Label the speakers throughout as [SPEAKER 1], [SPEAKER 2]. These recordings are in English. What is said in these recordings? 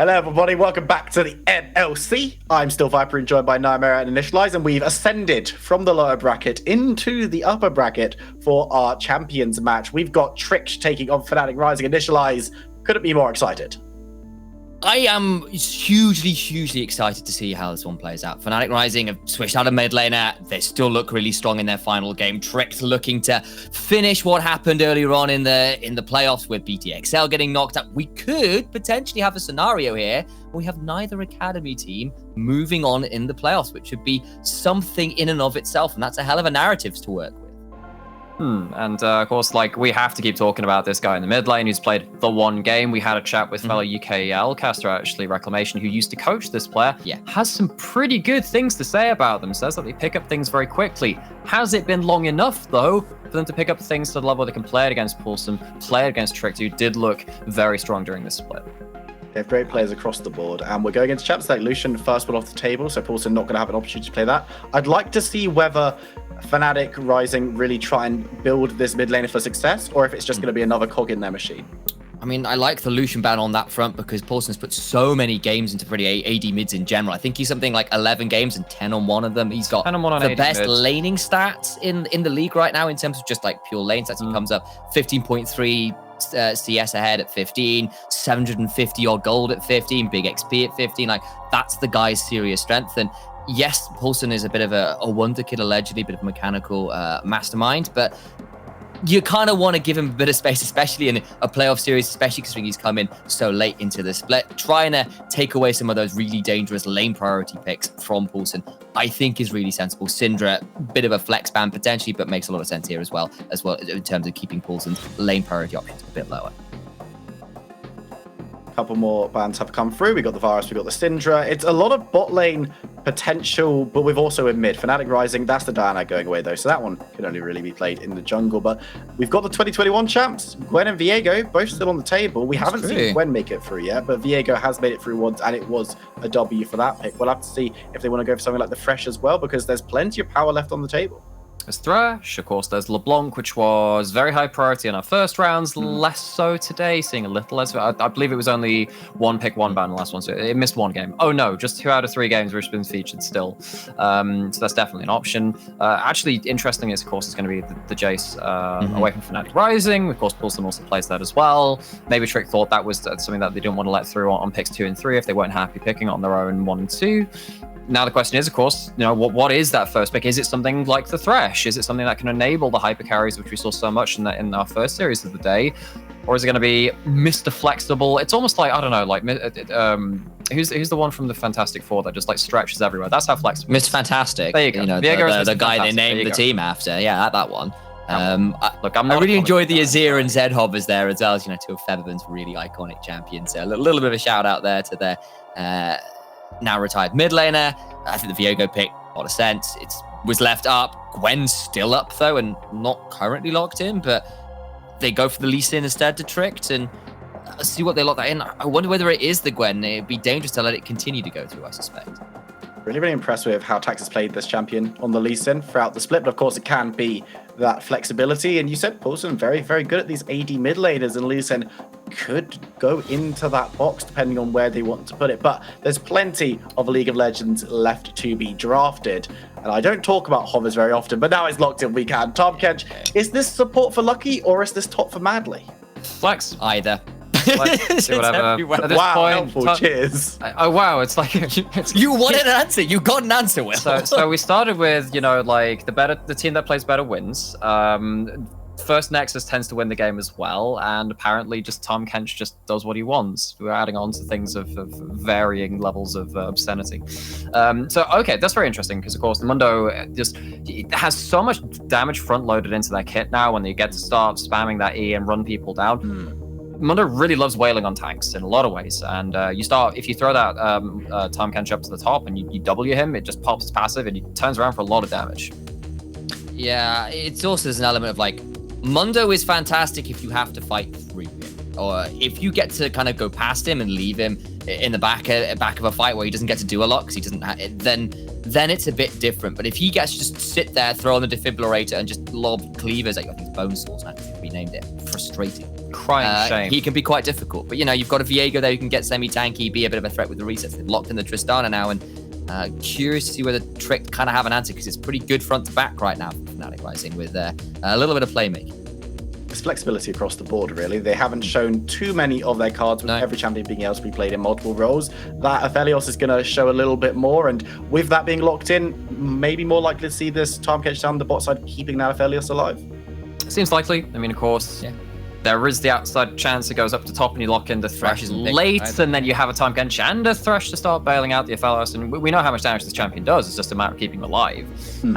[SPEAKER 1] Hello everybody, welcome back to the NLC. I'm still Viper and joined by Nightmare and Initialize, and we've ascended from the lower bracket into the upper bracket for our champions match. We've got Trick taking on Fnatic Rising. Initialize, couldn't be more excited.
[SPEAKER 2] I am hugely excited to see how this one plays out. Fnatic Rising have switched out a mid laner. They still look really strong in their final game. Trick's looking to finish what happened earlier on in the playoffs with BTXL getting knocked out. We could potentially have a scenario here where we have neither academy team moving on in the playoffs, which would be something in and of itself, and that's a hell of a narrative to work with.
[SPEAKER 3] And of course, we have to keep talking about this guy in the mid lane who's played the one game. We had a chat with fellow UKL caster, actually, Reclamation, who used to coach this player.
[SPEAKER 2] Yeah.
[SPEAKER 3] Has some pretty good things to say about them. Says that they pick up things very quickly. Has it been long enough, though, for them to pick up things to the level they can play it against Paulson, play it against Trick, who did look very strong during this split?
[SPEAKER 1] They have great players across the board, and we're going into champs like Lucian, first one off the table, so Paulson not going to have an opportunity to play that. I'd like to see whether Fnatic Rising really try and build this mid laner for success, or if it's just going to be another cog in their machine.
[SPEAKER 2] I mean, I like the Lucian ban on that front because Paulson's put so many games into pretty AD mids in general. I think he's something like 11 games and 10 on one of them. He's got the best laning stats in the league right now in terms of just like pure lane stats. He comes up 15.3 CS ahead at 15, 750 odd gold at 15, big XP at 15. Like, that's the guy's serious strength. And yes, Paulson is a bit of a wonder kid, allegedly, a bit of a mechanical mastermind, but you kind of want to give him a bit of space, especially in a playoff series, especially considering he's come in so late into the split. Trying to take away some of those really dangerous lane priority picks from Paulson, I think is really sensible. Syndra, bit of a flex ban potentially, but makes a lot of sense here as well in terms of keeping Paulson's lane priority options a bit lower.
[SPEAKER 1] Couple more bans have come through. We got the Virus, we got the Syndra. It's a lot of bot lane potential, but we've also in mid. Fnatic Rising, that's the Diana going away though, so that one can only really be played in the jungle. But we've got the 2021 champs, Gwen and Viego, both still on the table. We haven't seen Gwen make it through yet, but Viego has made it through once, and it was a W for that pick. We'll have to see if they want to go for something like the Fresh as well, because there's plenty of power left on the table.
[SPEAKER 3] There's Thresh, of course, there's LeBlanc, which was very high priority in our first rounds, less so today, seeing a little less. I believe it was only one pick, one ban in the last one, so it missed one game. Oh no, just 2 out of 3 games which have been featured still. So that's definitely an option. Actually, interesting is, of course, is going to be the Jace away from Fnatic Rising. Of course, Paulson also plays that as well. Maybe Trick thought that was something that they didn't want to let through on picks 2 and 3 if they weren't happy picking on their own 1 and 2. Now the question is, of course, what is that first pick? Is it something like the Thresh? Is it something that can enable the hyper carries, which we saw so much in our first series of the day? Or is it going to be Mr. Flexible? It's almost like, I don't know, like who's the one from the Fantastic Four that just like stretches everywhere? That's how flexible.
[SPEAKER 2] Mr. Fantastic.
[SPEAKER 3] There you go.
[SPEAKER 2] The guy they named the team after. Yeah, that one.
[SPEAKER 3] Look,
[SPEAKER 2] I really enjoyed the Azir and Zed hovers there as well as, 2 of Featherman's really iconic champions. So a little bit of a shout out there to their now retired mid laner. I think the Viego pick, a lot of sense. It was left up. Gwen's still up though, and not currently locked in, but they go for the Lee Sin instead to Tricked, and see what they lock that in. I wonder whether it is the Gwen. It'd be dangerous to let it continue to go through, I suspect.
[SPEAKER 1] Really impressed with how Tax has played this champion on the Lee Sin throughout the split, but of course it can be that flexibility. And you said Paulson very good at these AD mid laners, and Lee Sin could go into that box depending on where they want to put it. But there's plenty of League of Legends left to be drafted, and I don't talk about hovers very often, but now it's locked in. We can. Tom Kench, is this support for Lucky or is this top for Madly?
[SPEAKER 3] Flex.
[SPEAKER 2] Either.
[SPEAKER 3] See whatever. At this point,
[SPEAKER 1] helpful. Cheers.
[SPEAKER 3] Oh wow, it's like
[SPEAKER 2] you wanted an answer. You got an answer, Will.
[SPEAKER 3] So we started with the team that plays better wins. First Nexus tends to win the game as well, and apparently just Tom Kench just does what he wants. We're adding on to things of varying levels of obscenity. So okay, that's very interesting because of course the Mundo it has so much damage front loaded into their kit now. When they get to start spamming that E and run people down. Mundo really loves wailing on tanks in a lot of ways, and if you throw that Tom Kench up to the top and you W him, it just pops passive and he turns around for a lot of damage.
[SPEAKER 2] Yeah, it's also there's an element of like Mundo is fantastic if you have to fight through him, or if you get to kind of go past him and leave him in the back of a fight where he doesn't get to do a lot because he doesn't then it's a bit different. But if he gets to just sit there, throw on the defibrillator and just lob cleavers at you, I think it's bone swords, I think we named it. Frustrating.
[SPEAKER 3] crying shame.
[SPEAKER 2] He can be quite difficult. But, you know, you've got a Viego there who can get semi-tanky, be a bit of a threat with the resets. They've locked in the Tristana now, and curious to see whether Trick kind of have an answer, because it's pretty good front to back right now for Fnatic Rising with a little bit of playmaking.
[SPEAKER 1] There's flexibility across the board, really. They haven't shown too many of their cards, with every champion being able to be played in multiple roles. That Aphelios is going to show a little bit more, and with that being locked in, maybe more likely to see this time catch down the bot side, keeping that Aphelios alive.
[SPEAKER 3] Seems likely. I mean, of course, there is the outside chance it goes up to top and you lock in the Thresh late, and then you have a time Gench and a Thresh to start bailing out the Aphelios, and we know how much damage this champion does. It's just a matter of keeping him alive.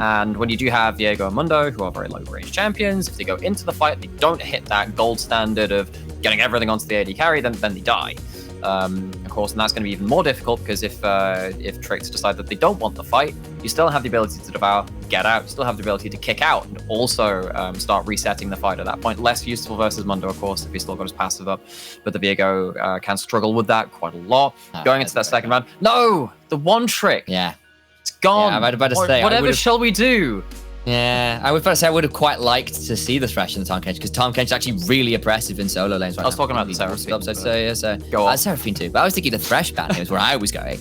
[SPEAKER 3] And when you do have Viego and Mundo, who are very low-range champions, if they go into the fight, they don't hit that gold standard of getting everything onto the AD carry, then they die. Of course, and that's going to be even more difficult, because if Tricks decide that they don't want the fight, you still have the ability to devour, get out, you still have the ability to kick out, and also start resetting the fight at that point. Less useful versus Mundo, of course, if he's still got his passive up, but the Viego can struggle with that quite a lot. Going into that second round, no! The one trick!
[SPEAKER 2] Yeah.
[SPEAKER 3] It's gone!
[SPEAKER 2] Yeah, I'm about to say,
[SPEAKER 3] whatever shall we do?
[SPEAKER 2] Yeah, I was about to say I would have quite liked to see the Thresh in the Tahm Kench, because Tahm Kench is actually really oppressive in solo lanes right now.
[SPEAKER 3] I was talking about the Seraphine.
[SPEAKER 2] So
[SPEAKER 3] go on.
[SPEAKER 2] Seraphine too, but I was thinking the Thresh ban is where I was going.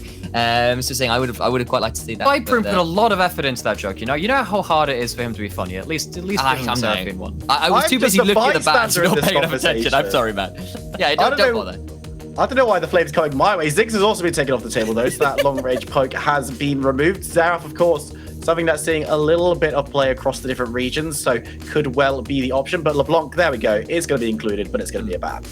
[SPEAKER 2] So saying I would have quite liked to see that.
[SPEAKER 3] Viper put a lot of effort into that joke, you know how hard it is for him to be funny. At least give him the Seraphine one.
[SPEAKER 2] I was too busy looking at the bats and not paying enough attention. I'm sorry, man. Yeah, don't bother.
[SPEAKER 1] I don't know why the flame's coming my way. Ziggs has also been taken off the table, though, so that long-range poke has been removed. Xerath, of course, something that's seeing a little bit of play across the different regions, so could well be the option. But LeBlanc, there we go, is going to be included, but it's going to be a ban.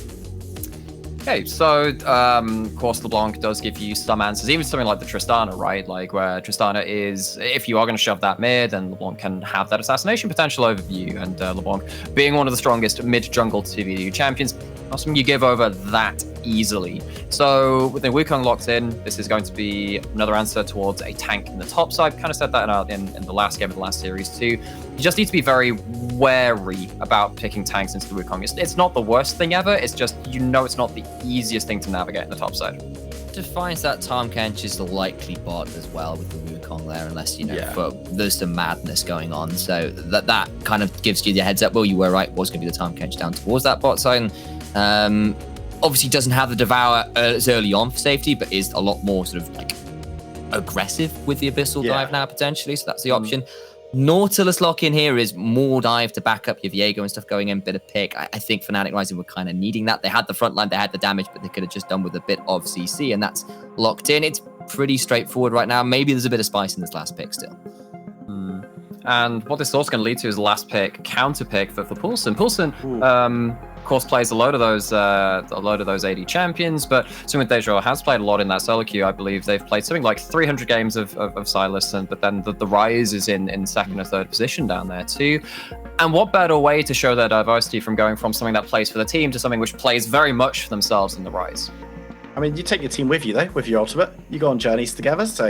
[SPEAKER 3] Okay, so of course LeBlanc does give you some answers, even something like the Tristana, right? Like where Tristana is, if you are going to shove that mid, then LeBlanc can have that assassination potential over you, and LeBlanc being one of the strongest mid-jungle 2v2 champions, not something you give over that easily. So with the Wukong locked in, this is going to be another answer towards a tank in the top side. Kind of said that in the last game of the last series too. You just need to be very wary about picking tanks into the Wukong. It's not the worst thing ever, it's just, you know, it's not the easiest thing to navigate in the top side.
[SPEAKER 2] Defines that Tahm Kench is the likely bot as well with the Wukong there, unless, you know, there's some madness going on. So that kind of gives you the heads up. Well, you were right, was going to be the Tahm Kench down towards that bot side. Obviously doesn't have the Devour as early on for safety, but is a lot more sort of like aggressive with the Abyssal dive now potentially, so that's the option. Nautilus lock in here is more dive to back up your Viego and stuff going in, bit of pick. I think Fnatic Rising were kind of needing that. They had the front line, they had the damage, but they could have just done with a bit of CC, and that's locked in. It's pretty straightforward right now. Maybe there's a bit of spice in this last pick still.
[SPEAKER 3] And what this is also going to lead to is the last pick, counter pick for Poulsen. Poulsen, of course, plays a load of those AD champions, but Swing with Deja has played a lot in that solo queue. I believe they've played something like 300 games of Sylas, but then the Rise is in second or third position down there too. And what better way to show their diversity from going from something that plays for the team to something which plays very much for themselves in the Rise?
[SPEAKER 1] I mean, you take your team with you, though, with your ultimate. You go on journeys together, so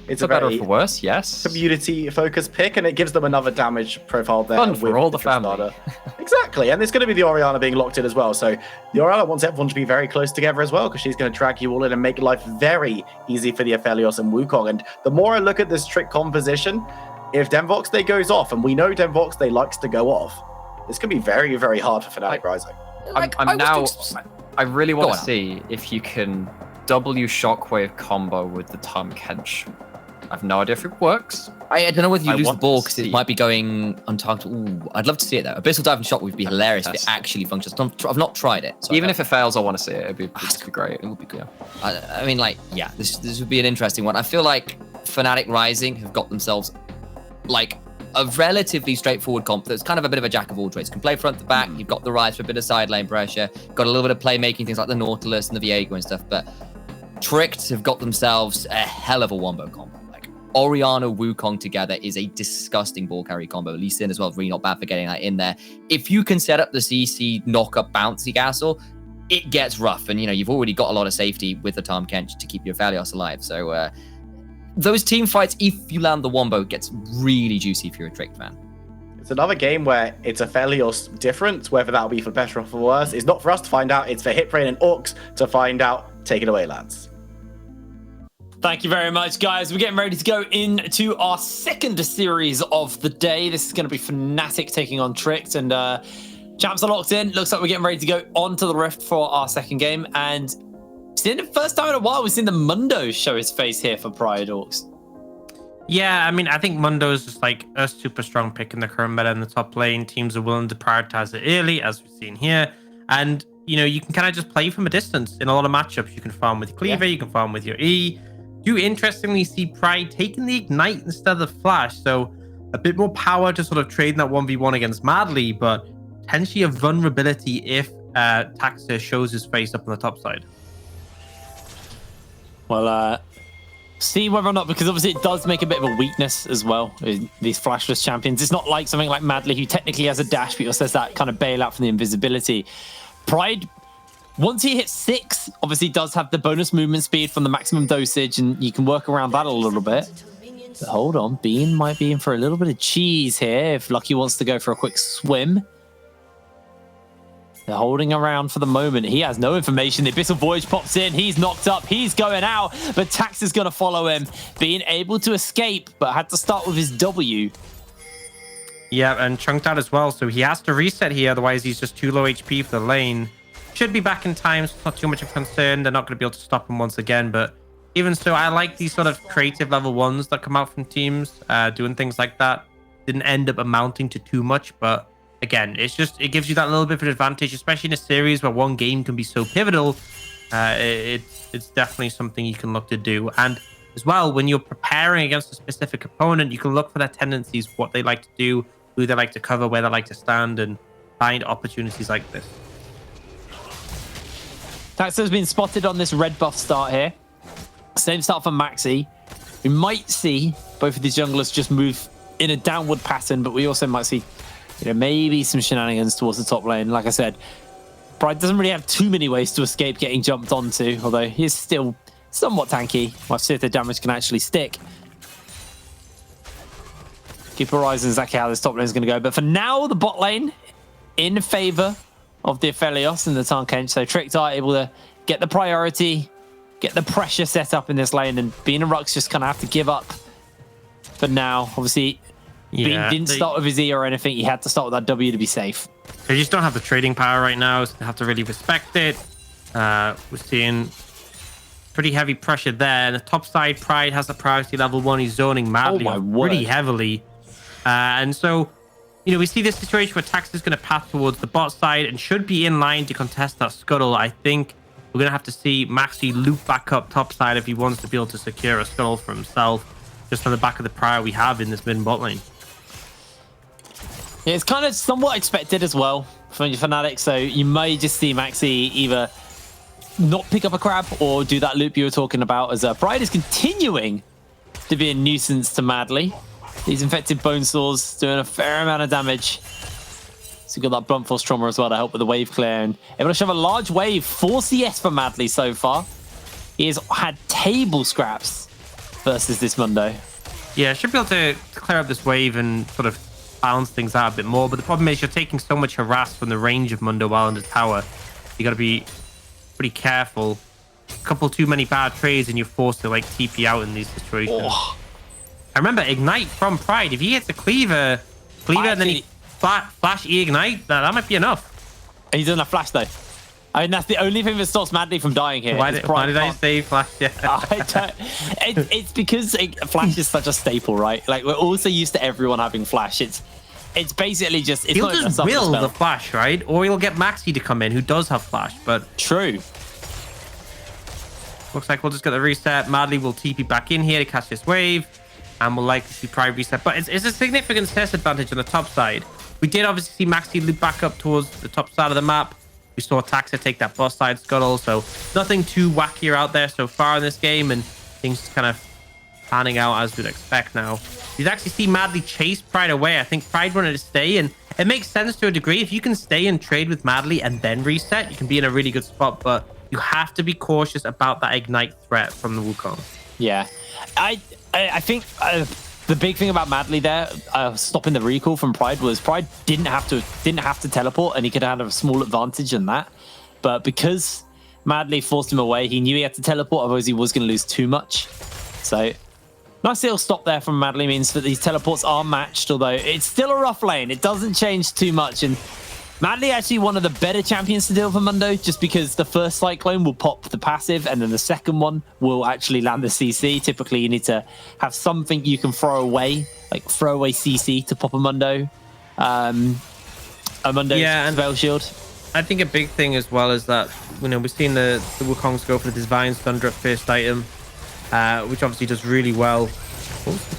[SPEAKER 1] it's
[SPEAKER 3] for better or for worse, yes.
[SPEAKER 1] Community-focused pick, and it gives them another damage profile there.
[SPEAKER 3] Fun for all the family.
[SPEAKER 1] Exactly, and it's going to be the Orianna being locked in as well. So the Orianna wants everyone to be very close together as well, because she's going to drag you all in and make life very easy for the Aphelios and Wukong. And the more I look at this trick composition, if Denvox Day goes off, and we know Denvox Day likes to go off, it's going to be very, very hard for Fnatic Rising.
[SPEAKER 3] I really want to see if you can W shockwave combo with the Tahm Kench. I have no idea if it works.
[SPEAKER 2] I don't know whether you lose the ball because it might be going untargeted. Ooh, I'd love to see it though. Abyssal dive and shot would be hilarious if it actually functions. I've not tried it. So
[SPEAKER 3] even if it fails, I want to see it. It'd be great.
[SPEAKER 2] It would be good. I mean, like, yeah, this would be an interesting one. I feel like Fnatic Rising have got themselves like a relatively straightforward comp that's kind of a bit of a jack of all trades. Can play front to back. You've got the Rise for a bit of side lane pressure. Got a little bit of playmaking, things like the Nautilus and the Viego and stuff. But Tricked have got themselves a hell of a wombo combo. Like Orianna Wukong together is a disgusting ball carry combo. Lee Sin as well, really not bad for getting that in there. If you can set up the CC knock up bouncy castle, it gets rough. And you know, you've already got a lot of safety with the Tahm Kench to keep your Aphelios alive. So those team fights, if you land the wombo, gets really juicy if you're a Tricked fan.
[SPEAKER 1] It's another game where it's Aphelios different, whether that'll be for better or for worse. It's not for us to find out, it's for Hitbrain and Orcs to find out. Take it away, lads.
[SPEAKER 4] Thank you very much, guys. We're getting ready to go into our second series of the day. This is going to be Fnatic taking on Tricked, and Champs are locked in. Looks like we're getting ready to go on to the Rift for our second game. And it's the first time in a while we've seen the Mundo show his face here for Pride Orcs.
[SPEAKER 5] Yeah, I mean, I think Mundo is just like a super strong pick in the current meta in the top lane. Teams are willing to prioritize it early, as we've seen here. And, you know, you can kind of just play from a distance in a lot of matchups. You can farm with your Cleaver, you can farm with your E. You interestingly see Pride taking the Ignite instead of the Flash. So a bit more power to sort of trade in that 1v1 against Madly, but potentially a vulnerability if Taxa shows his face up on the top side.
[SPEAKER 4] Well, see whether or not, because obviously it does make a bit of a weakness as well, these flashless champions. It's not like something like Madly, who technically has a dash, but also has that kind of bailout from the invisibility. Pride, once he hits 6, obviously does have the bonus movement speed from the maximum dosage, and you can work around that a little bit. But hold on, Bean might be in for a little bit of cheese here if Lucky wants to go for a quick swim. They're holding around for the moment. He has no information. The Abyssal Voyage pops in. He's knocked up. He's going out. But Tax is going to follow him. Being able to escape, but had to start with his W.
[SPEAKER 5] Yeah, and chunked out as well. So he has to reset here. Otherwise, he's just too low HP for the lane. Should be back in time. So it's not too much of a concern. They're not going to be able to stop him once again. But even so, I like these sort of creative level ones that come out from teams. Doing things like that. Didn't end up amounting to too much, but again, it gives you that little bit of an advantage, especially in a series where one game can be so pivotal. It's definitely something you can look to do. And as well, when you're preparing against a specific opponent, you can look for their tendencies, what they like to do, who they like to cover, where they like to stand, and find opportunities like this.
[SPEAKER 4] Taxa's been spotted on this red buff start here. Same start for Maxi. We might see both of these junglers just move in a downward pattern, but we also might see, you know, maybe some shenanigans towards the top lane. Like I said, Pride doesn't really have too many ways to escape getting jumped onto, although he's still somewhat tanky. We'll see if the damage can actually stick. Keep our eyes on exactly how this top lane is going to go. But for now, the bot lane in favor of the Aphelios and the Tankens. So Tricked are able to get the priority, get the pressure set up in this lane, and Bean and Rux just kind of have to give up for now. Obviously, Bean didn't start with his E or anything. He had to start with that W to be safe.
[SPEAKER 5] They just don't have the trading power right now, so they have to really respect it. We're seeing pretty heavy pressure there. And the top side, Pride has a priority level 1. He's zoning Madly pretty heavily. And so, you know, we see this situation where Tax is going to path towards the bot side and should be in line to contest that scuttle. I think we're going to have to see Maxi loop back up top side if he wants to be able to secure a scuttle for himself, just on the back of the prior we have in this mid and bot lane.
[SPEAKER 4] Yeah, it's kind of somewhat expected as well from your Fnatic, so you may just see Maxi either not pick up a crab or do that loop you were talking about, as Pride is continuing to be a nuisance to Madly. These infected bone swords doing a fair amount of damage. So you've got that blunt force trauma as well to help with the wave clear, and able to shove a large wave, 4 CS for Madly so far. He has had table scraps versus this Mundo.
[SPEAKER 5] Yeah, should be able to clear up this wave and sort of balance things out a bit more, but the problem is you're taking so much harass from the range of Mundo while in the tower. You got to be pretty careful. A couple too many bad trades and you're forced to like TP out in these situations. I remember Ignite from Pride. If he hits a Cleaver and then he flash E-Ignite, that might be enough.
[SPEAKER 4] He doesn't have flash though. I mean, that's the only thing that stops Madly from dying here.
[SPEAKER 5] Why did I say flash? Yeah.
[SPEAKER 4] It's because flash is such a staple, right? Like, we're also used to everyone having flash. It's basically just...
[SPEAKER 5] He'll just will the flash, right? Or he'll get Maxi to come in, who does have flash, but...
[SPEAKER 4] True.
[SPEAKER 5] Looks like we'll just get the reset. Madly will TP back in here to catch this wave, and we'll likely see Pride reset. But it's a significant CS advantage on the top side. We did obviously see Maxi loop back up towards the top side of the map. We saw Taxa take that boss side scuttle, so nothing too wackier out there so far in this game, and things just kind of panning out as we'd expect now. You'd actually see Madly chase Pride away. I think Pride wanted to stay, and it makes sense to a degree. If you can stay and trade with Madly and then reset, you can be in a really good spot, but you have to be cautious about that Ignite threat from the Wukong.
[SPEAKER 4] Yeah, I think the big thing about Madly there, stopping the recall from Pride, was Pride didn't have to teleport, and he could have had a small advantage in that. But because Madly forced him away, he knew he had to teleport, otherwise he was going to lose too much. So nice little stop there from Madly means that these teleports are matched, although it's still a rough lane. It doesn't change too much, and Madly actually one of the better champions to deal with Mundo, just because the first Cyclone will pop the passive and then the second one will actually land the CC. Typically, you need to have something you can throw away, like throw away CC to pop a Mundo. A Mundo spell shield.
[SPEAKER 5] I think a big thing as well is that, we've seen the Wukongs go for the Divine Thunder at first item, which obviously does really well.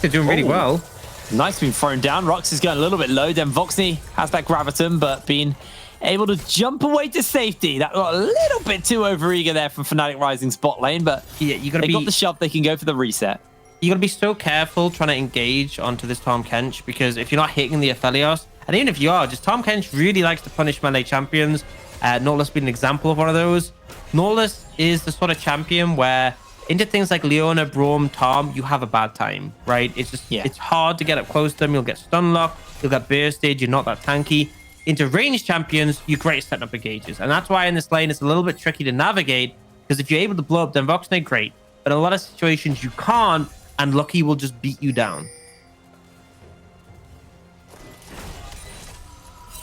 [SPEAKER 5] They're doing really well.
[SPEAKER 4] Nice being thrown down. Rox is going a little bit low. Then Voxney has that Graviton, but being able to jump away to safety. That got a little bit too overeager there from Fnatic Rising's bot lane, but
[SPEAKER 5] yeah, they
[SPEAKER 4] got the shove. They can go for the reset.
[SPEAKER 5] You got to be so careful trying to engage onto this Tahm Kench, because if you're not hitting the Aphelios, and even if you are, just Tahm Kench really likes to punish melee champions. Nautilus being an example of one of those. Nautilus is the sort of champion where into things like Leona, Braum, Tahm, you have a bad time, right? It's just, it's hard to get up close to them. You'll get stun locked, you'll get bursted, you're not that tanky. Into ranged champions, you're great at setting up engages. And that's why in this lane, it's a little bit tricky to navigate, because if you're able to blow up Voxney, great. But in a lot of situations, you can't, and Lucky will just beat you down.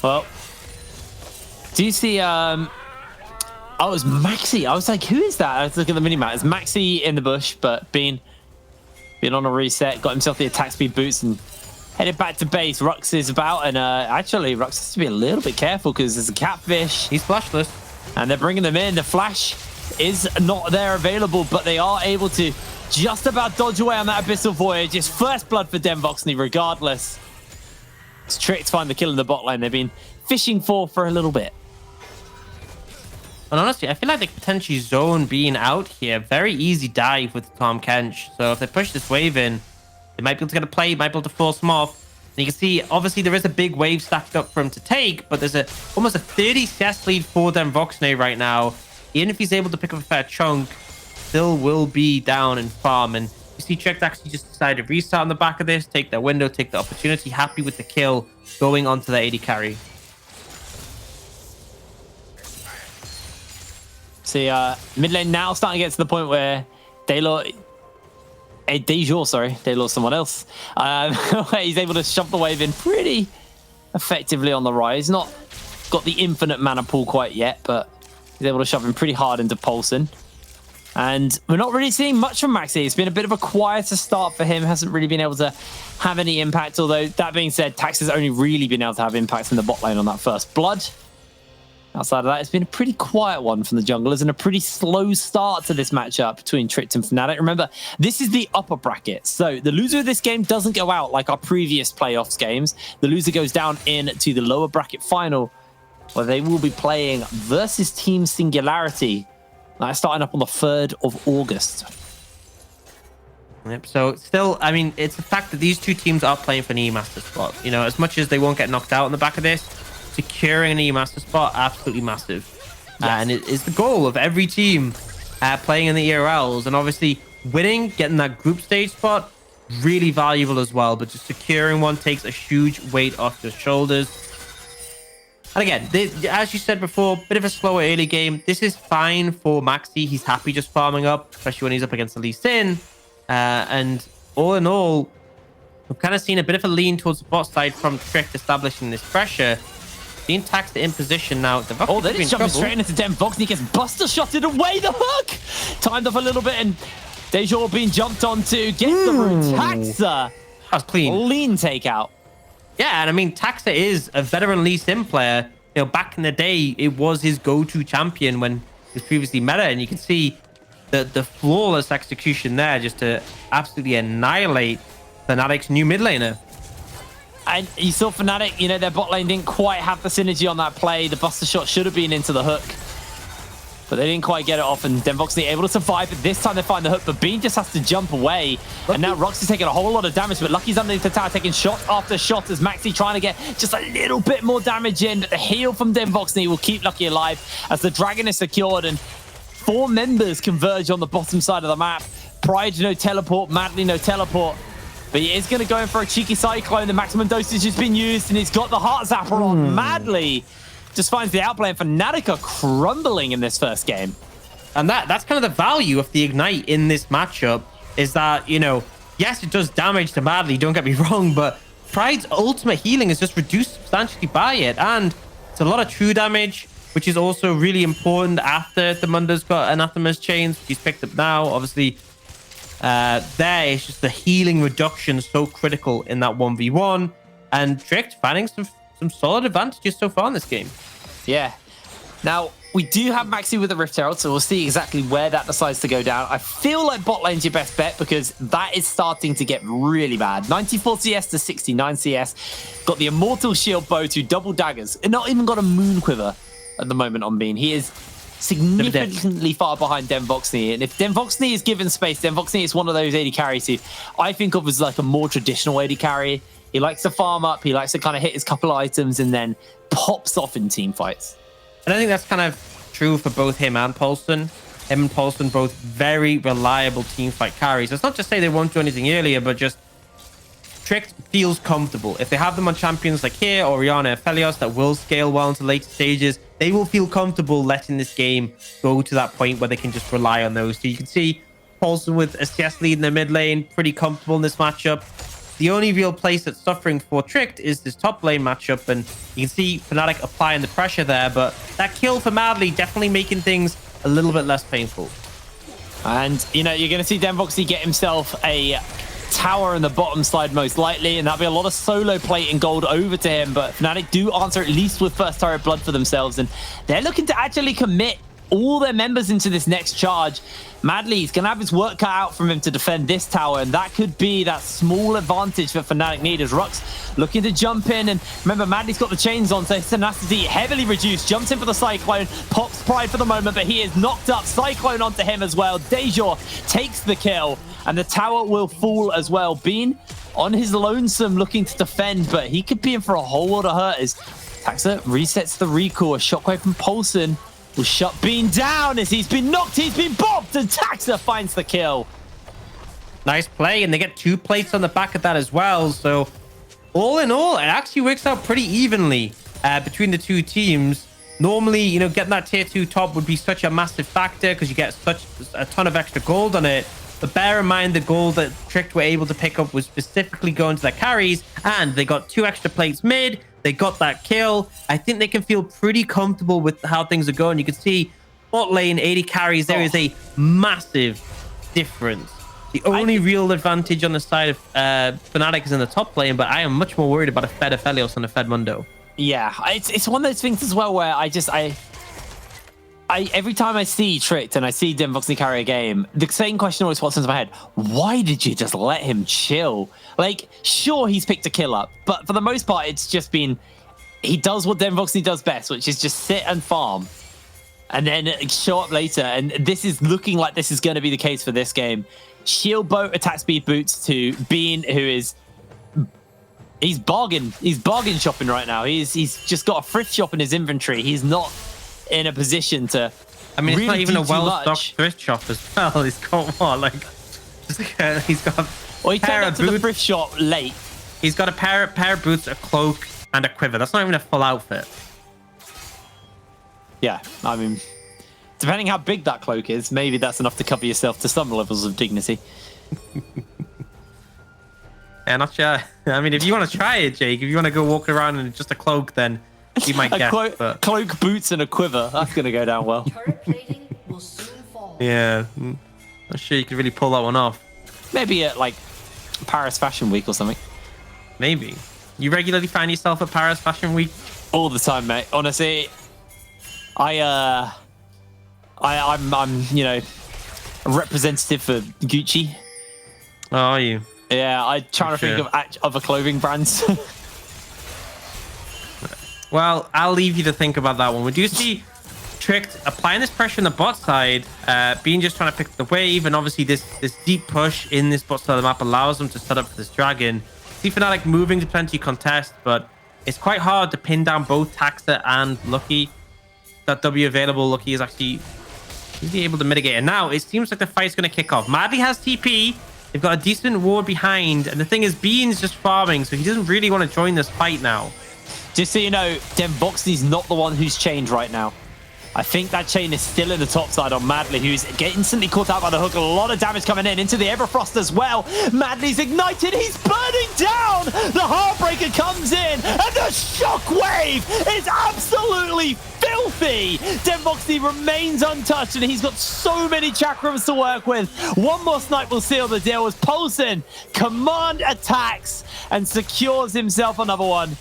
[SPEAKER 4] Well, do you see... Oh, it was Maxi. I was like, who is that? I was looking at the minimap. It's Maxi in the bush, but being on a reset, got himself the attack speed boots and headed back to base. Rux is about, and actually, Rux has to be a little bit careful because there's a catfish.
[SPEAKER 5] He's flashless.
[SPEAKER 4] And they're bringing them in. The flash is not there available, but they are able to just about dodge away on that Abyssal Voyage. It's first blood for Voxney regardless. It's tricked to find the kill in the bot lane. They've been fishing for a little bit.
[SPEAKER 5] And honestly, I feel like they could potentially zone being out here. Very easy dive with Tahm Kench. So if they push this wave in, they might be able to get a play, might be able to force them off. And you can see, obviously, there is a big wave stacked up for him to take, but there's almost a 30 CS lead for Voxney right now. Even if he's able to pick up a fair chunk, still will be down in farm. And you see Tricked actually just decided to restart on the back of this, take their window, take the opportunity, happy with the kill, going onto the AD carry.
[SPEAKER 4] See, mid lane now starting to get to the point where Daylor, someone else, where he's able to shove the wave in pretty effectively on the rise. Not got the infinite mana pool quite yet, but he's able to shove him pretty hard into Poulsen. And we're not really seeing much from Maxi. It's been a bit of a quieter start for him. Hasn't really been able to have any impact. Although, that being said, Tax has only really been able to have impact in the bot lane on that first blood. Outside of that, it's been a pretty quiet one from the junglers and a pretty slow start to this matchup between Tricked and Fnatic. Remember, this is the upper bracket. So the loser of this game doesn't go out like our previous playoffs games. The loser goes down into the lower bracket final, where they will be playing versus Team Singularity. That's starting up on the 3rd of August.
[SPEAKER 5] Yep, so still, I mean, it's the fact that these two teams are playing for an E-Master spot. As much as they won't get knocked out on the back of this, securing an E-Master spot, absolutely massive. Yes. And it is the goal of every team playing in the ERLs. And obviously, winning, getting that group stage spot, really valuable as well. But just securing one takes a huge weight off your shoulders. And again, as you said before, bit of a slower early game. This is fine for Maxi. He's happy just farming up, especially when he's up against the Lee Sin. And all in all, we've kind of seen a bit of a lean towards the bot side from Tricked establishing this pressure. Being taxed in position now.
[SPEAKER 4] Oh, they're just jumping straight into Voxney. He gets buster shotted away the hook. Timed off a little bit, and Dejour being jumped onto. Gets the root. Taxa.
[SPEAKER 5] That was clean.
[SPEAKER 4] Lean takeout.
[SPEAKER 5] Yeah, and I mean, Taxa is a veteran Lee Sin player. Back in the day, it was his go-to champion when he was previously meta, and you can see the flawless execution there just to absolutely annihilate Fnatic's new mid laner.
[SPEAKER 4] And you saw Fnatic, their bot lane didn't quite have the synergy on that play. The buster shot should have been into the hook, but they didn't quite get it off, and Voxney able to survive. But this time they find the hook, but Bean just has to jump away. Lucky. And now Rox is taking a whole lot of damage, but Lucky's underneath the tower, taking shot after shot as Maxi trying to get just a little bit more damage in. But the heal from Voxney will keep Lucky alive as the dragon is secured, and 4 members converge on the bottom side of the map. Pride, no teleport. Madly, no teleport. But he is going to go in for a cheeky Cyclone. The maximum dosage has been used, and he's got the Heart Zapper on. Madly just finds the outplay, and Fnatic are crumbling in this first game.
[SPEAKER 5] And that's kind of the value of the Ignite in this matchup, is that, yes, it does damage to Madly, don't get me wrong, but Pride's ultimate healing is just reduced substantially by it. And It's a lot of true damage, which is also really important after the Mundo's got Anathema's chains, which he's picked up now. Obviously, there is just the healing reduction so critical in that 1v1. And Tricked finding some solid advantages so far in this game.
[SPEAKER 4] Yeah. Now, we do have Maxi with the Rift Herald, so we'll see exactly where that decides to go down. I feel like bot lane's your best bet because that is starting to get really bad. 94 CS to 69 CS. Got the Immortal Shield bow to double daggers. And not even got a Moon Quiver at the moment on Bean. He is significantly far behind Denvoxney. And if Denvoxney is given space, Denvoxney is one of those AD carries who I think of as like a more traditional AD carry. He likes to farm up. He likes to kind of hit his couple items and then pops off in team fights.
[SPEAKER 5] And I think that's kind of true for both him and Paulson. Him and Paulson both very reliable teamfight carries. It's not to say they won't do anything earlier, but just Tricked feels comfortable. If they have them on champions like here, Orianna, Aphelios, that will scale well into later stages, they will feel comfortable letting this game go to that point where they can just rely on those. So you can see Paulson with a CS lead in the mid lane, pretty comfortable in this matchup. The only real place that's suffering for Tricked is this top lane matchup, and you can see Fnatic applying the pressure there, but that kill for Madly definitely making things a little bit less painful.
[SPEAKER 4] And, you know, you're going to see Denvoxney get himself a tower in the bottom side most likely, and that'll be a lot of solo plate and gold over to him, but Fnatic do answer at least with first turret blood for themselves, and they're looking to actually commit all their members into this next charge. Madly's going to have his work cut out from him to defend this tower, and that could be that small advantage that Fnatic need as Rux looking to jump in. And remember, Madly's got the chains on, so his tenacity heavily reduced. Jumps in for the Cyclone, pops Pride for the moment, but he is knocked up. Cyclone onto him as well. Dejour takes the kill, and the tower will fall as well. Bean on his lonesome looking to defend, but he could be in for a whole lot of hurt as Taxa resets the recall. A shockwave from Paulson will shut Bean down as he's been knocked, he's been bopped, and Taxa finds the kill.
[SPEAKER 5] Nice play, and they get 2 plates on the back of that as well. So all in all, it actually works out pretty evenly between the two teams. Normally, you know, getting that tier 2 top would be such a massive factor because you get such a ton of extra gold on it. But bear in mind, the gold that Tricked were able to pick up was specifically going to their carries, and they got 2 extra plates mid. They got that kill. I think they can feel pretty comfortable with how things are going. You can see bot lane 80 carries. There is a massive difference. The only real advantage on the side of Fnatic is in the top lane, but I am much more worried about a fed Aphelios than a fed Mundo.
[SPEAKER 4] Yeah, it's one of those things as well where I every time I see Tricked and I see Denvoxney carry a game, the same question always pops into my head. Why did you just let him chill? Like, sure, he's picked a kill up, but for the most part, it's just been, he does what Denvoxney does best, which is just sit and farm and then show up later. And this is looking like this is going to be the case for this game. Shield boat, attack speed boots to Bean, who is, he's bargain shopping right now. He's just got a thrift shop in his inventory. He's not in a position to,
[SPEAKER 5] I mean, it's
[SPEAKER 4] really
[SPEAKER 5] not even a
[SPEAKER 4] well-stocked
[SPEAKER 5] thrift shop as well. He's got what, like, he's got
[SPEAKER 4] well, he turned up to the thrift shop late.
[SPEAKER 5] He's got a pair of boots, a cloak, and a quiver. That's not even a full outfit.
[SPEAKER 4] Yeah, I mean, depending how big that cloak is, maybe that's enough to cover yourself to some levels of dignity.
[SPEAKER 5] Yeah, not sure. I mean, if you want to try it, Jake, if you want to go walk around in just a cloak, then you might get
[SPEAKER 4] cloak, boots, and a quiver. That's going to go down well.
[SPEAKER 5] Yeah, not sure you could really pull that one off.
[SPEAKER 4] Maybe at like Paris Fashion Week or something.
[SPEAKER 5] Maybe. You regularly find yourself at Paris Fashion Week?
[SPEAKER 4] All the time, mate. Honestly, I'm you know, a representative for Gucci.
[SPEAKER 5] Oh, are you?
[SPEAKER 4] Yeah, I'm trying to think of other clothing brands.
[SPEAKER 5] Well, I'll leave you to think about that one. We do see Tricked applying this pressure on the bot side, Bean just trying to pick the wave, and obviously this deep push in this bot side of the map allows them to set up for this dragon. See Fnatic moving to plenty contest, but it's quite hard to pin down both Taxa and Lucky. That W available, Lucky is actually able to mitigate. And now it seems like the fight's going to kick off. Madly has TP. They've got a decent ward behind, and the thing is, Bean's just farming, so he doesn't really want to join this fight now.
[SPEAKER 4] Just so you know, Denvoxney's not the one who's chained right now. I think that chain is still in the top side on Madly, who's instantly caught out by the hook. A lot of damage coming in into the Everfrost as well. Madly's ignited. He's burning down. The Heartbreaker comes in, and the Shockwave is absolutely filthy. Demvoxy remains untouched, and he's got so many chakrams to work with. One more snipe will seal the deal as Poulsen command attacks and secures himself another one.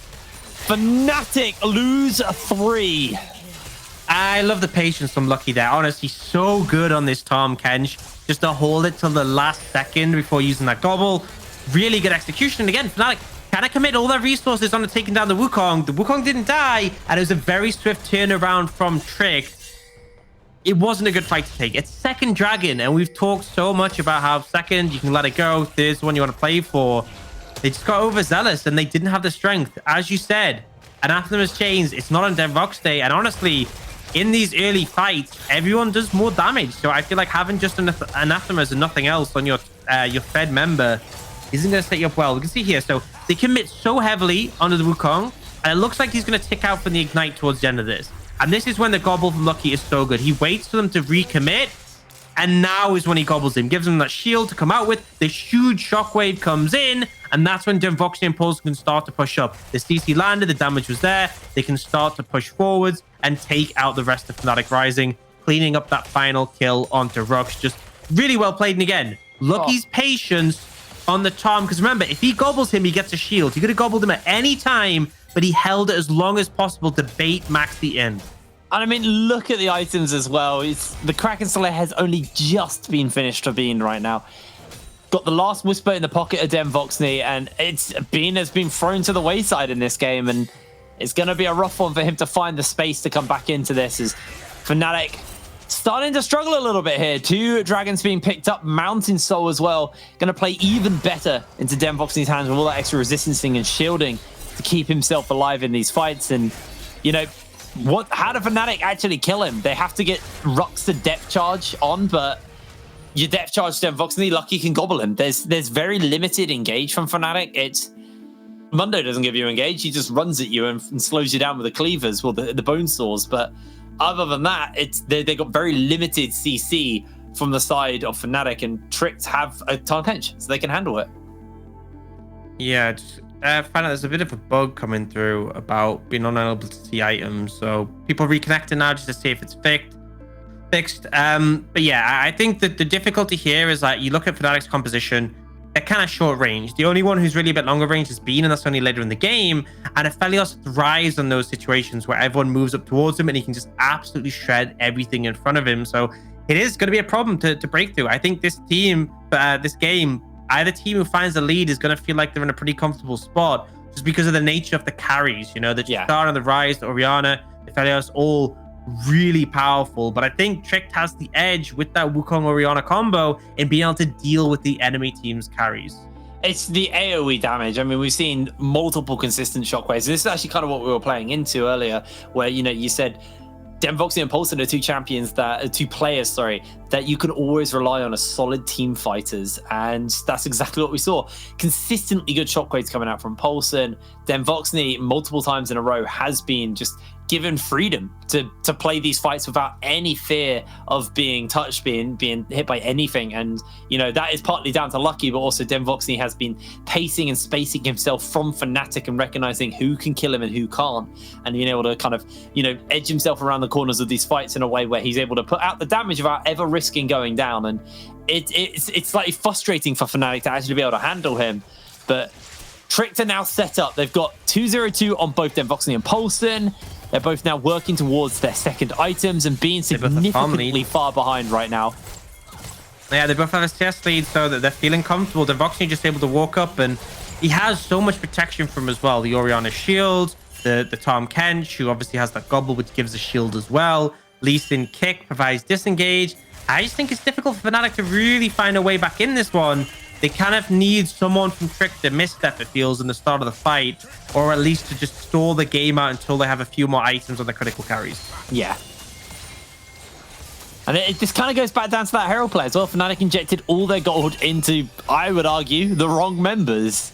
[SPEAKER 4] Fnatic lose 3.
[SPEAKER 5] I love the patience from Lucky there. Honestly, so good on this Tahm Kench. Just to hold it till the last second before using that gobble. Really good execution. And again, Fnatic kind of commit all their resources on taking down the Wukong. The Wukong didn't die, and it was a very swift turnaround from Trick. It wasn't a good fight to take. It's second dragon, and we've talked so much about how second, you can let it go. Third's the one you want to play for. They just got overzealous, and they didn't have the strength. As you said, Anathema's chains, it's not on Demvox Day, and honestly, in these early fights, everyone does more damage. So I feel like having just Anathemas and nothing else on your Fed member isn't going to set you up well. We can see here, so they commit so heavily onto the Wukong, and it looks like he's going to tick out from the Ignite towards the end of this. And this is when the gobble from Lucky is so good. He waits for them to recommit, and now is when he gobbles him. Gives them that shield to come out with. This huge shockwave comes in, and that's when Demvoxy and Poulsen can start to push up. The CC landed, the damage was there. They can start to push forwards and take out the rest of Fnatic Rising, cleaning up that final kill onto Rux. Just really well played. And again, Lucky's patience on the Tahm, because remember, if he gobbles him, he gets a shield. He could have gobbled him at any time, but he held it as long as possible to bait Maxi in.
[SPEAKER 4] And I mean, look at the items as well. The Kraken Slayer has only just been finished for Bean right now. Got the last Whisper in the pocket of Demvoxy, and has been thrown to the wayside in this game, and it's going to be a rough one for him to find the space to come back into this, as Fnatic starting to struggle a little bit here. 2 dragons being picked up, Mountain Soul as well. Going to play even better into Demvoxy's hands with all that extra resistancing and shielding to keep himself alive in these fights. And, you know, how do Fnatic actually kill him? They have to get Rux to depth charge on, but you depth charge Demvoxy, Lucky can gobble him. There's very limited engage from Fnatic. Mundo doesn't give you engage, he just runs at you and slows you down with the cleavers, well, the bone saws. But other than that, they got very limited CC from the side of Fnatic, and Tricked have a Tahm Kench, so they can handle it.
[SPEAKER 5] Yeah, I find out there's a bit of a bug coming through about being unable to see items. So people reconnecting now just to see if it's fixed. But yeah, I think that the difficulty here is that you look at Fnatic's composition, they're kind of short range. The only one who's really a bit longer range is Bean, and that's only later in the game. And Aphelios thrives on those situations where everyone moves up towards him and he can just absolutely shred everything in front of him. So it is going to be a problem to break through. I think this game, either team who finds the lead is going to feel like they're in a pretty comfortable spot just because of the nature of the carries. You know, the Star and the Rise, the Orianna, the Aphelios, all really powerful. But I think Tricked has the edge with that Wukong Orianna combo in being able to deal with the enemy team's carries.
[SPEAKER 4] It's the AoE damage. I mean, we've seen multiple consistent shockwaves. This is actually kind of what we were playing into earlier, where, you know, you said Demvoxy and Poulsen are two players that you can always rely on as solid team fighters, and that's exactly what we saw. Consistently good shockwaves coming out from Poulsen. Demvoxy multiple times in a row has been just given freedom to play these fights without any fear of being touched, being hit by anything. And, you know, that is partly down to Lucky, but also Demvoxy has been pacing and spacing himself from Fnatic and recognizing who can kill him and who can't, and being able to kind of, you know, edge himself around the corners of these fights in a way where he's able to put out the damage without ever risking going down. And it's slightly frustrating for Fnatic to actually be able to handle him. But Tricked are now set up. They've got 2-0-2 on both Demvoxy and Poulsen. They're both now working towards their second items and being significantly far behind right now.
[SPEAKER 5] Yeah, they both have a CS lead, so that they're feeling comfortable. Demvoxy just able to walk up, and he has so much protection from as well. The Orianna shield, the Tahm Kench, who obviously has that gobble, which gives a shield as well. Lee Sin kick provides disengage. I just think it's difficult for Fnatic to really find a way back in this one. They kind of need someone from Trick to misstep, it feels, in the start of the fight, or at least to just stall the game out until they have a few more items on the critical carries.
[SPEAKER 4] Yeah. And this kind of goes back down to that Herald play as well. Fnatic injected all their gold into, I would argue, the wrong members.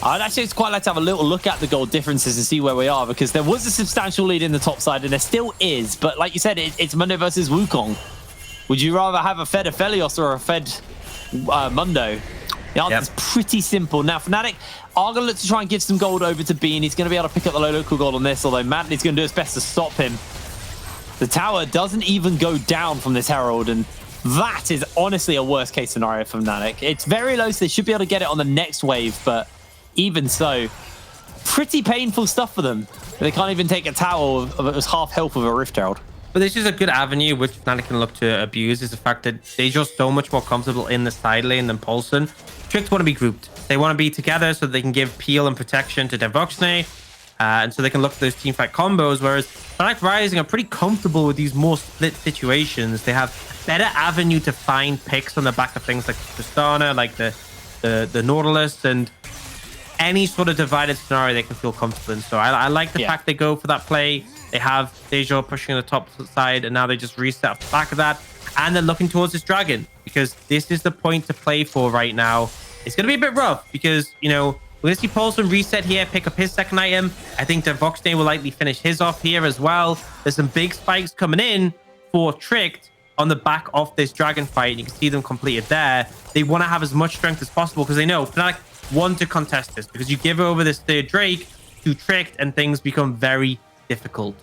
[SPEAKER 4] I'd actually quite like to have a little look at the gold differences and see where we are, because there was a substantial lead in the top side, and there still is. But like you said, it's Mundo versus Wukong. Would you rather have a Fed Aphelios or a Fed Mundo? The answer's pretty simple. Now, Fnatic are going to look to try and give some gold over to Bean. He's going to be able to pick up the low local gold on this, although Madley's going to do his best to stop him. The tower doesn't even go down from this Herald, and that is honestly a worst case scenario for Fnatic. It's very low, so they should be able to get it on the next wave, but even so, pretty painful stuff for them. They can't even take a tower of it was half health with a Rift Herald.
[SPEAKER 5] But this is a good avenue which Fnatic can look to abuse, is the fact that they're just so much more comfortable in the side lane than Paulson. Tricked want to be grouped. They want to be together so they can give peel and protection to Devoxne, and so they can look for those teamfight combos, whereas Fnatic Rising are pretty comfortable with these more split situations. They have better avenue to find picks on the back of things like Tristana, like the Nautilus, and any sort of divided scenario they can feel comfortable in. So I like the fact they go for that play. They have Deja pushing the top side, and now they just reset off the back of that. And they're looking towards this dragon, because this is the point to play for right now. It's going to be a bit rough because, you know, we're going to see Paulson reset here, pick up his second item. I think Devoxne will likely finish his off here as well. There's some big spikes coming in for Tricked on the back of this dragon fight. You can see them completed there. They want to have as much strength as possible because they know Fnatic want to contest this, because you give over this third Drake to Tricked and things become very difficult.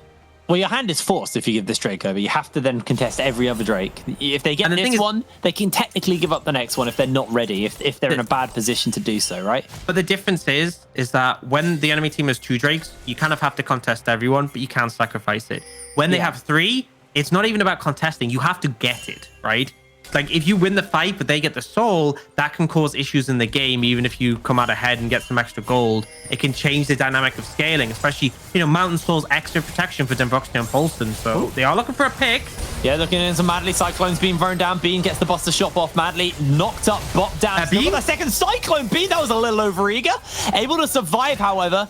[SPEAKER 4] Well, your hand is forced if you give this Drake over. You have to then contest every other Drake. If they get this one, they can technically give up the next one if they're not ready, if they're in a bad position to do so, right?
[SPEAKER 5] But the difference is that when the enemy team has 2 Drakes, you kind of have to contest everyone, but you can't sacrifice it. When they have 3, it's not even about contesting. You have to get it, right? Like, if you win the fight, but they get the soul, that can cause issues in the game, even if you come out ahead and get some extra gold. It can change the dynamic of scaling, especially, you know, Mountain Soul's extra protection for Devoxne and Paulson. So they are looking for a pick.
[SPEAKER 4] Yeah, looking into Madley. Cyclone's being thrown down. Bean gets the Buster Shop off. Madley knocked up, bot down. Still got a second Cyclone. Bean, that was a little overeager. Able to survive, however.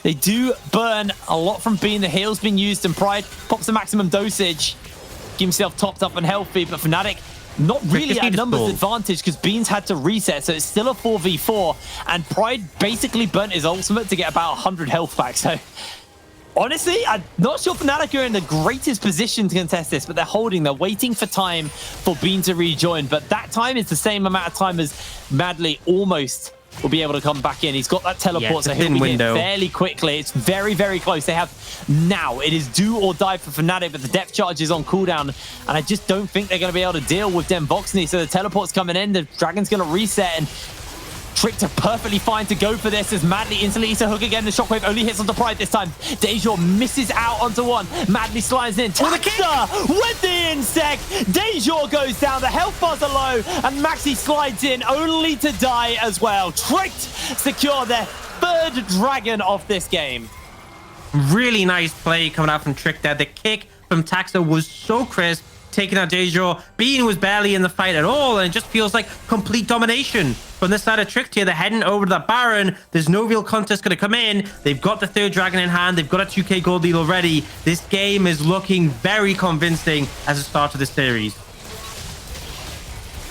[SPEAKER 4] They do burn a lot from Bean. The heal's been used, and Pride pops the maximum dosage. Keep himself topped up and healthy, but Fnatic not really at numbers advantage because Beans had to reset, so it's still a 4v4, and Pride basically burnt his ultimate to get about 100 health back. So honestly, I'm not sure Fnatic are in the greatest position to contest this, but they're holding. They're waiting for time for Bean to rejoin, but that time is the same amount of time as Madley almost will be able to come back in. He's got that teleport, so he'll be in fairly quickly. It's very, very close. They have now. It is do or die for Fnatic, but the depth charge is on cooldown, and I just don't think they're going to be able to deal with Devoxne. So the teleport's coming in. The dragon's going to reset, and Tricked are perfectly fine to go for this as Madley instantly eats a hook again. The shockwave only hits onto Pride this time. Deja misses out onto one. Madley slides in. Taxa with the insect. Deja goes down. The health bars are low, and Maxi slides in only to die as well. Tricked secure their 3rd dragon of this game.
[SPEAKER 5] Really nice play coming out from Trick there. The kick from Taxa was so crisp, taking out Deja. Bean was barely in the fight at all, and it just feels like complete domination from this side of Trick here. They're heading over to that Baron. There's no real contest going to come in. They've got the 3rd dragon in hand. They've got a 2k gold lead already. This game is looking very convincing as a start of the series.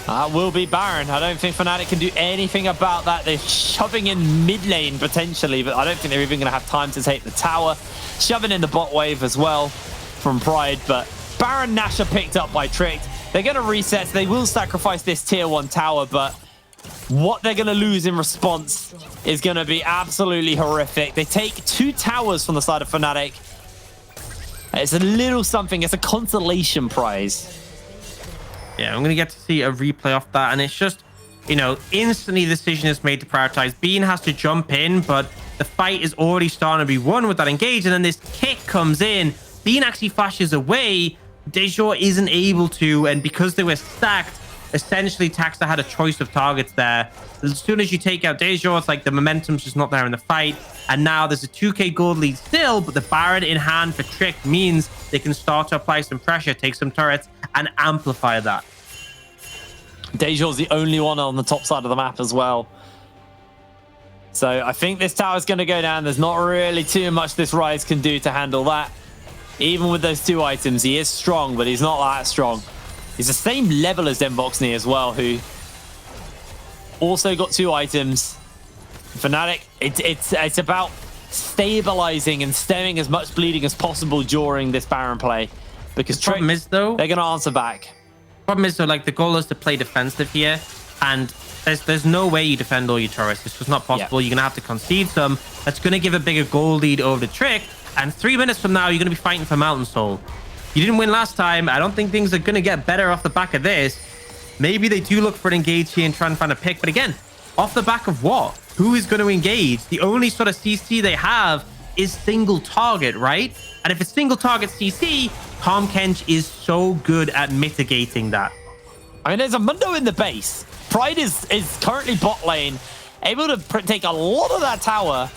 [SPEAKER 4] That will be Baron. I don't think Fnatic can do anything about that. They're shoving in mid lane potentially, but I don't think they're even going to have time to take the tower. Shoving in the bot wave as well from Pride, but Baron Nash are picked up by Tricked. They're going to reset. So they will sacrifice this tier 1 tower, but what they're going to lose in response is going to be absolutely horrific. They take 2 towers from the side of Fnatic. It's a little something. It's a consolation prize.
[SPEAKER 5] Yeah, I'm going to get to see a replay off that, and it's just, you know, instantly the decision is made to prioritize. Bean has to jump in, but the fight is already starting to be won with that engage, and then this kick comes in. Bean actually flashes away. Deja isn't able to, and because they were stacked, essentially Taxa had a choice of targets there. As soon as you take out Deja, it's like the momentum's just not there in the fight, and now there's a 2k gold lead still, but the Baron in hand for Trick means they can start to apply some pressure, take some turrets, and amplify that.
[SPEAKER 4] Deja's the only one on the top side of the map as well. So I think this tower's going to go down. There's not really too much this Ryze can do to handle that. Even with those 2 items, he is strong, but he's not that strong. He's the same level as Devoxne as well, who also got 2 items. Fnatic, it's about stabilizing and stemming as much bleeding as possible during this Baron play, because
[SPEAKER 5] The problem is, though,
[SPEAKER 4] they're gonna answer back.
[SPEAKER 5] Problem is, though, like, the goal is to play defensive here, and there's no way you defend all your turrets. It's just not possible. You're gonna have to concede some. That's gonna give a bigger goal lead over the Trick, and 3 minutes from now, you're gonna be fighting for Mountain Soul. You didn't win last time. I don't think things are gonna get better off the back of this. Maybe they do look for an engage here and try and find a pick, but again, off the back of what? Who is going to engage? The only sort of CC they have is single target, right? And if it's single target CC, Calm Kench is so good at mitigating that.
[SPEAKER 4] I mean, there's a Mundo in the base. Pride is currently bot lane, able to take a lot of that tower.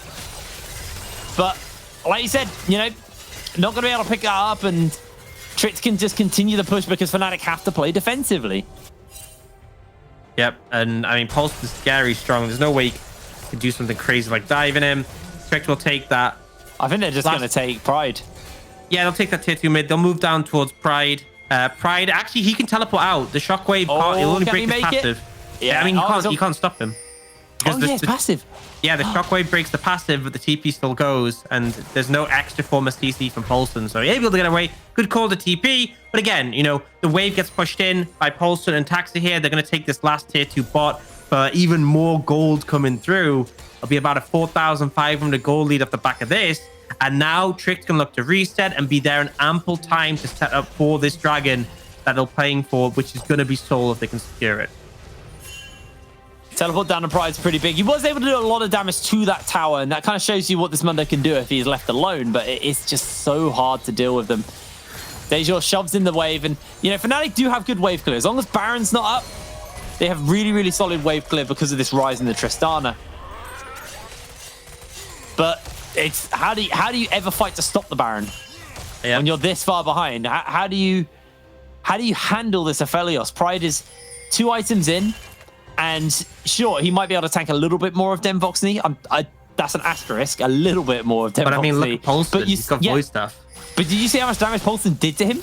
[SPEAKER 4] But like you said, you know, not going to be able to pick that up, and Trick can just continue the push because Fnatic have to play defensively.
[SPEAKER 5] Yep, and I mean, Pulse is scary strong. There's no way you can do something crazy like diving him. Trick will take that.
[SPEAKER 4] I think they're just going to take Pride.
[SPEAKER 5] Yeah, they'll take that tier 2 mid. They'll move down towards Pride. Pride, actually, he can teleport out. The Shockwave, can't, it'll only break his passive. Yeah, I mean, you can't stop him.
[SPEAKER 4] Oh, yeah, it's passive.
[SPEAKER 5] Yeah, the Shockwave breaks the passive, but the TP still goes, and there's no extra form of CC from Paulson, so able to get away. Good call to TP, but again, you know, the wave gets pushed in by Paulson and Taxa here. They're going to take this last tier 2 bot for even more gold coming through. It'll be about a 4,500 gold lead off the back of this, and now Trick can look to reset and be there in ample time to set up for this dragon that they're playing for, which is going to be Soul if they can secure it.
[SPEAKER 4] Teleport down to Pride's pretty big. He was able to do a lot of damage to that tower, and that kind of shows you what this Mundo can do if he's left alone, but it's just so hard to deal with them. Dejor shoves in the wave, and, you know, Fnatic do have good wave clear. As long as Baron's not up, they have really, really solid wave clear because of this rise in the Tristana. But it's how do you ever fight to stop the Baron when you're this far behind? How do you handle this Aphelios? Pride is 2 items in. And sure, he might be able to tank a little bit more of Demvoxney. That's an asterisk, a little bit more of Demvoxney.
[SPEAKER 5] But I mean, look at Paulson.
[SPEAKER 4] But
[SPEAKER 5] he's got voice stuff.
[SPEAKER 4] But did you see how much damage Paulson did to him?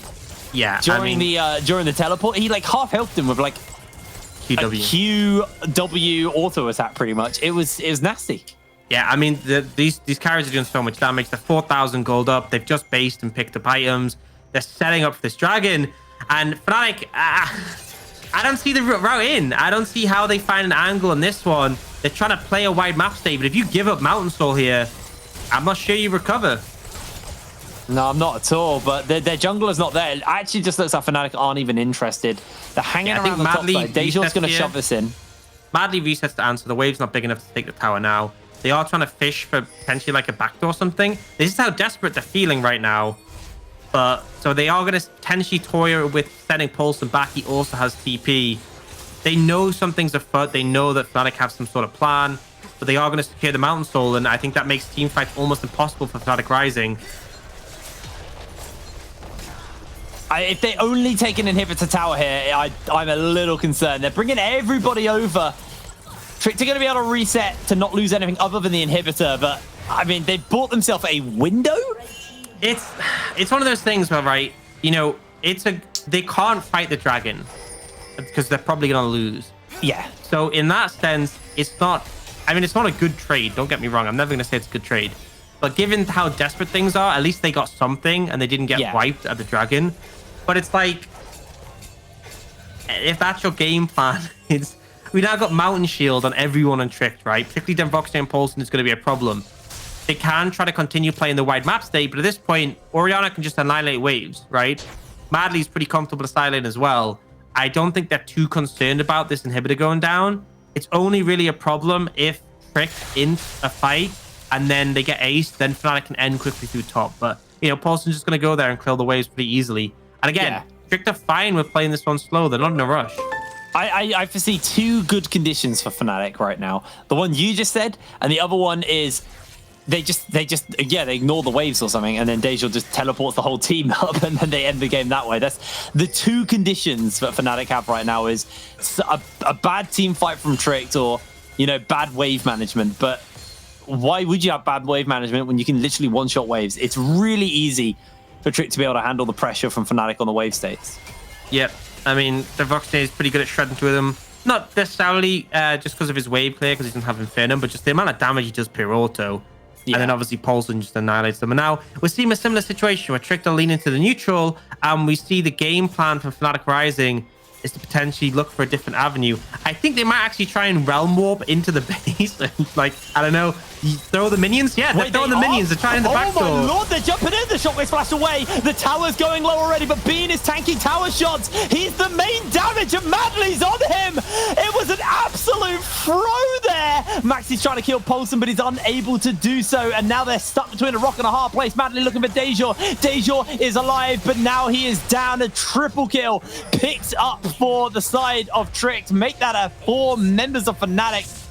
[SPEAKER 5] Yeah.
[SPEAKER 4] During the teleport, he like half healthed him with like
[SPEAKER 5] QW.
[SPEAKER 4] a QW auto attack, pretty much. It was nasty.
[SPEAKER 5] Yeah, I mean, these carries are doing so much damage. They're 4,000 gold up. They've just based and picked up items. They're setting up for this dragon, and Fnatic. I don't see the route in. I don't see how they find an angle on this one. They're trying to play a wide map state, but if you give up Mountain Soul here, I'm not sure you recover.
[SPEAKER 4] No, I'm not at all, but their jungler's not there. It actually just looks like Fnatic aren't even interested. They're hanging around the top side. Dejor's going to shove this in.
[SPEAKER 5] Madly resets the answer. The wave's not big enough to take the tower now. They are trying to fish for potentially like a backdoor or something. This is how desperate they're feeling right now. But so they are going to potentially toy with setting Paulson back. He also has TP. They know something's afoot. They know that Fnatic have some sort of plan, but they are going to secure the Mountain Soul, and I think that makes team fights almost impossible for Fnatic Rising.
[SPEAKER 4] If they only take an inhibitor tower here, I'm a little concerned. They're bringing everybody over. Trick are going to be able to reset to not lose anything other than the inhibitor, but I mean, they bought themselves a window.
[SPEAKER 5] It's one of those things where, right, you know, they can't fight the dragon because they're probably going to lose.
[SPEAKER 4] Yeah.
[SPEAKER 5] So in that sense, it's not a good trade. Don't get me wrong. I'm never going to say it's a good trade. But given how desperate things are, at least they got something and they didn't get wiped at the dragon. But it's like, if that's your game plan, we now got Mountain Shield on everyone on Trick, right? Particularly Demvoxney and Paulson is going to be a problem. They can try to continue playing the wide map state, but at this point, Orianna can just annihilate waves, right? Madly's pretty comfortable to side lane as well. I don't think they're too concerned about this inhibitor going down. It's only really a problem if Trick int a fight and then they get aced, then Fnatic can end quickly through top. But, you know, Paulson's just going to go there and clear the waves pretty easily. And again, Trick are fine with playing this one slow. They're not in a rush.
[SPEAKER 4] I foresee 2 good conditions for Fnatic right now. The one you just said, and the other one is they ignore the waves or something, and then Dejor just teleports the whole team up, and then they end the game that way. That's the 2 conditions that Fnatic have right now: is a bad team fight from Trick, or, you know, bad wave management. But why would you have bad wave management when you can literally one-shot waves? It's really easy for Trick to be able to handle the pressure from Fnatic on the wave states.
[SPEAKER 5] Yep. I mean, the Voxney is pretty good at shredding through them. Not necessarily just because of his wave clear, because he doesn't have Inferno, but just the amount of damage he does per auto. Yeah. And then obviously Paulson just annihilates them. And now we're seeing a similar situation where Trick are leaning to the neutral, and we see the game plan from Fnatic Rising is to potentially look for a different avenue. I think they might actually try and realm warp into the base. Like, I don't know, you throw the minions? Yeah, they're throwing the minions. They're trying the back door.
[SPEAKER 4] Oh my lord, they're jumping in. The shockwave flash away. The tower's going low already, but Bean is tanking tower shots. He's the main damage, and Madley's on him. It was an absolute throw there. Maxi's trying to kill Polson, but he's unable to do so. And now they're stuck between a rock and a hard place. Madley looking for Dejour. Dejour is alive, but now he is down. A triple kill picked up for the side of Trick to make that 4 members of Fnatic.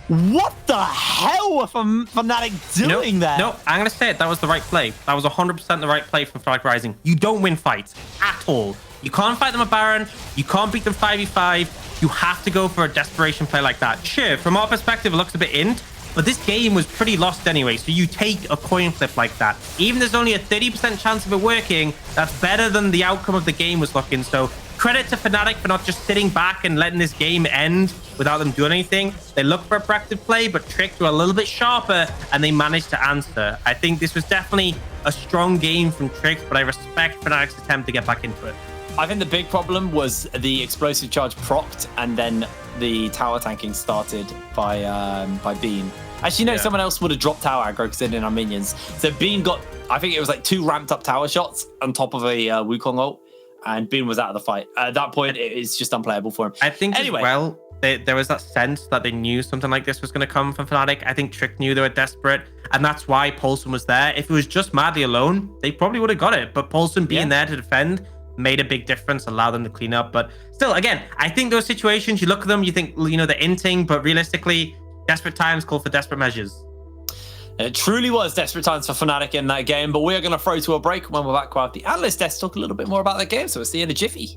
[SPEAKER 4] What the hell were Fnatic doing there?
[SPEAKER 5] No, I'm going to say it. That was the right play. That was 100% the right play from Fnatic Rising. You don't win fights at all. You can't fight them at Baron. You can't beat them 5v5. You have to go for a desperation play like that. Sure, from our perspective, it looks a bit int, but this game was pretty lost anyway, so you take a coin flip like that. Even there's only a 30% chance of it working, that's better than the outcome of the game was looking. So credit to Fnatic for not just sitting back and letting this game end without them doing anything. They looked for a proactive play, but Trick were a little bit sharper, and they managed to answer. I think this was definitely a strong game from Trick, but I respect Fnatic's attempt to get back into it.
[SPEAKER 4] I think the big problem was the explosive charge procced, and then the tower tanking started by Bean. Actually, no, someone else would have dropped tower aggro because they didn't have minions. So Bean got, I think it was like 2 ramped up tower shots on top of a Wukong ult, and Bean was out of the fight. At that point, it's just unplayable for him.
[SPEAKER 5] I think anyway, as well, there was that sense that they knew something like this was going to come from Fnatic. I think Trick knew they were desperate, and that's why Paulson was there. If it was just Madley alone, they probably would have got it. But Paulson being there to defend made a big difference, allowed them to clean up. But still, again, I think those situations, you look at them, you think, you know, they're inting, but realistically, desperate times call for desperate measures.
[SPEAKER 4] It truly was desperate times for Fnatic in that game, but we're going to throw to a break. When we're back, we'll have the analyst desk talk a little bit more about that game, so we'll see you in a jiffy.